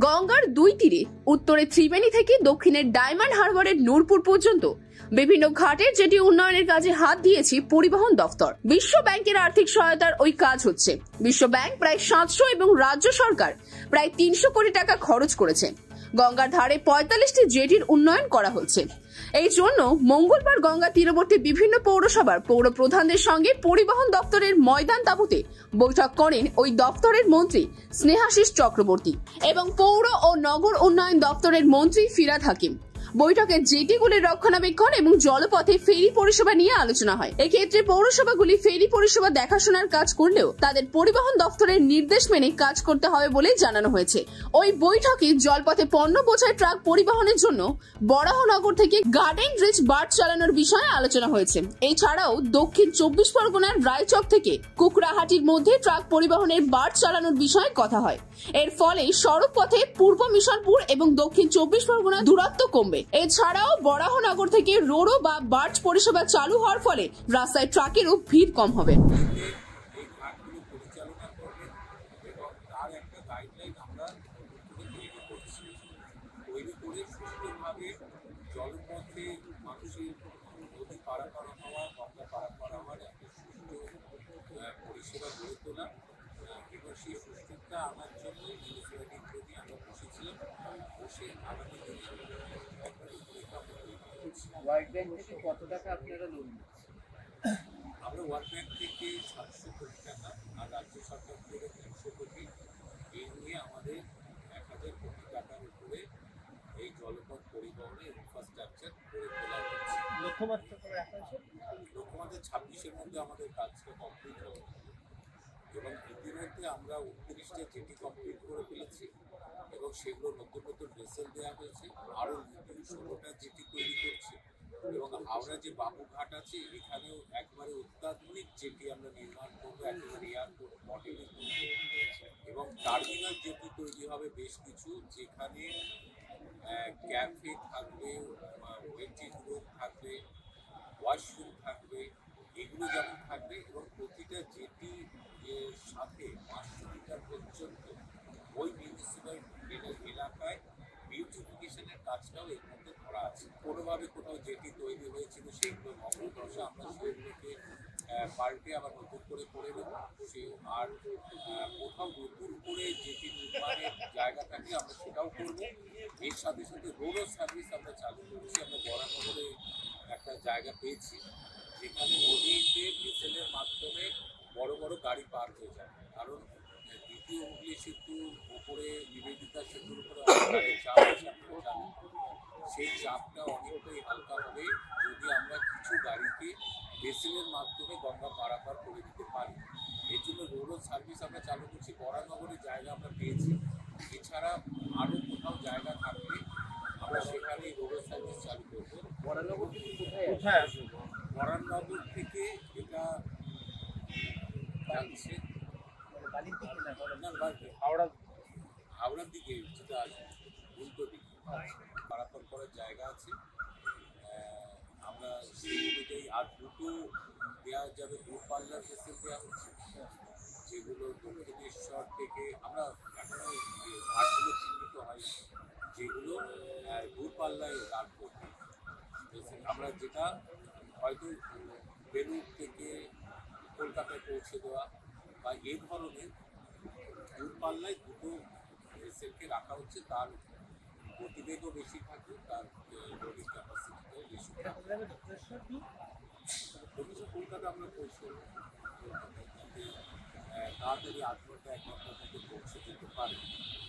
গঙ্গার দুই তীরে উত্তরে ত্রিবেণী থেকে দক্ষিণের ডায়মন্ড হারবারের নূরপুর পর্যন্ত বিভিন্ন ঘাটের জেটি উন্নয়নের কাজে হাত দিয়েছে পরিবহন দফতর। বিশ্ব ব্যাংকের আর্থিক সহায়তার ওই কাজ হচ্ছে। বিশ্ব ব্যাংক প্রায় 700 এবং রাজ্য সরকার প্রায় 300 কোটি টাকা খরচ করেছে। গঙ্গার ধারে 45টি জেটির উন্নয়ন করা হচ্ছে। এই জন্য মঙ্গলবার গঙ্গা তীরবর্তী বিভিন্ন পৌরসভার পৌর প্রধানদের সঙ্গে পরিবহন দপ্তরের ময়দান তাঁবুতে বৈঠক করেন ওই দপ্তরের মন্ত্রী স্নেহাশিস চক্রবর্তী এবং পৌর ও নগর উন্নয়ন দপ্তরের মন্ত্রী ফিরহাদ হাকিম। বৈঠকে জেটিগুলির রক্ষণাবেক্ষণ এবং জলপথে ফেরি পরিষেবা নিয়ে আলোচনা হয়। এক্ষেত্রে পৌরসভাগুলি ফেরি পরিষেবা দেখাশোনার কাজ করলেও তাদের পরিবহন দপ্তরের নির্দেশ মেনে কাজ করতে হবে বলে জানানো হয়েছে। ওই বৈঠকে জলপথে পণ্য বোঝাই ট্রাক পরিবহনের জন্য বরাহনগর থেকে গার্ডেন রিচ বার্ট চালানোর বিষয়ে আলোচনা হয়েছে। এছাড়াও দক্ষিণ 24 পরগনার রায়চক থেকে কুকড়াহাটির মধ্যে ট্রাক পরিবহনের বার্ট চালানোর বিষয়ে কথা হয়। এর ফলে সড়ক পথে পূর্ব মিশনপুর এবং দক্ষিণ 24 পরগনা দূরত্ব কমবে। এছাড়াও বরাহনগর থেকে রোরো বা বার্চ পরিষেবা চালু হওয়ার ফলে রাস্তায় ট্রাকেরও ভিড় কম হবে। জলপথে মানুষের নদী পারাপার হওয়া, গঙ্গা পারাপার হওয়ার একটা সুষ্ঠু পরিষেবা গড়ে তোলা এবং সেই সুষ্ঠুতা আনার জন্য মিউনিসিপ্যালিটির প্রতি আমরা বসেছিলাম। বসে আগামী দিনে ওয়ার্ল্ড ব্যাংক থেকে কত টাকা আপনারা লোন নিচ্ছেন? আমরা ওয়ার্ল্ড ব্যাংক থেকে 700 কোটি টাকা আর রাজ্য সরকার থেকে 300 কোটি, এই নিয়ে আমাদের 1000 কোটি টাকার উপরে এই জলপথ পরিবহনের ইনফ্রাস্ট্রাকচার গড়ে তোলা হচ্ছে। লক্ষ্যমাত্রা করে রাখা হয়েছে। লক্ষ্যমাত্রা 26-এর মধ্যে আমাদের কাজটা কমপ্লিট হবে এবং ইতিমধ্যে আমরা 29টা জেটি কমপ্লিট করে ফেলেছি এবং সেগুলো নতুন নতুন ভেসেল দেওয়া হয়েছে। আরও নতুন 16টা জেটি তৈরি করছে এবং হাওড়া যে বাবুঘাট আছে এখানেও একবারে অত্যাধুনিক জেটি আমরা নির্মাণ করবো, একেবারে এয়ারপোর্ট মডেলে এবং টার্মিনাল জেটি তৈরি হবে বেশ কিছু, যেখানে ক্যাফে থাকবে, ওয়েটিং রুম থাকবে, ওয়াশরুম থাকবে, এগুলো যেমন থাকবে এবং প্রতিটা জেটি সাথে 500 মিটার পর্যন্ত ওই মিউনিসিপ্যাল এলাকায় বিউটিফিকেশনের কাজটাও এর মধ্যে করা আছে। কোনোভাবে কোথাও জেটি তৈরি হয়েছিল সেগুলো নবদশা আমরা সেগুলোকে পাল্টে আবার নতুন করে দেবো। সে আর কোথাও নতুন করে জেটি নির্মাণের জায়গা থাকলে আমরা সেটাও করবো। এর সাথে সাথে রোডও সার্ভিস আমরা চালু করেছি। আমরা বরানগরে একটা জায়গা পেয়েছি যেখানে নদীতে ভেসেলের মাধ্যমে বড় বড় গাড়ি পার হয়ে যায়, কারণ দ্বিতীয় হুগলি সেতুর উপরে নিবেদিতা সেতুর উপরে অনেক চাপ আছে, সেই চাপটা অনেকটাই হালকা হবে যদি আমরা কিছু গাড়িকে ভেসেলের মাধ্যমে গঙ্গা পারাপার করে দিতে পারি। এর জন্য রোডও সার্ভিস আমরা চালু করছি। বরানগরের জায়গা আমরা পেয়েছি, এছাড়া আরও কোথাও জায়গা থাকলে আমরা সেখানে রোডও সার্ভিস চালু করবো। বরানগর থেকে কোথায় আসবে? বরানগর থেকে এটা যাচ্ছে হাওড়ার দিকে, যেটা উল্টো দিকে পারাপার করার জায়গা আছে। আমরা সেই অনুযায়ী আর দুটো দেওয়া যাবে, দূরপাল্লার ভেসেল দেওয়া হচ্ছে, যেগুলো দক্ষিণেশ্বর থেকে আমরা এখনো ঘাটগুলো চিহ্নিত হয়, যেগুলো দূরপাল্লায় দাঁড় করবে। আমরা যেটা হয়তো বেলুড় থেকে কলকাতায় পৌঁছে দেওয়া বা এই ধরনের দূরপাল্লায় দুটো ভেসেলকে রাখা হচ্ছে। তার গতিবেগও বেশি থাকবে, তার লোডিং ক্যাপাসিটিটাও বেশি থাকবে। কলকাতা আমরা পৌঁছে তাড়াতাড়ি 8 ঘন্টা 1 ঘন্টার মধ্যে পৌঁছে যেতে পারি।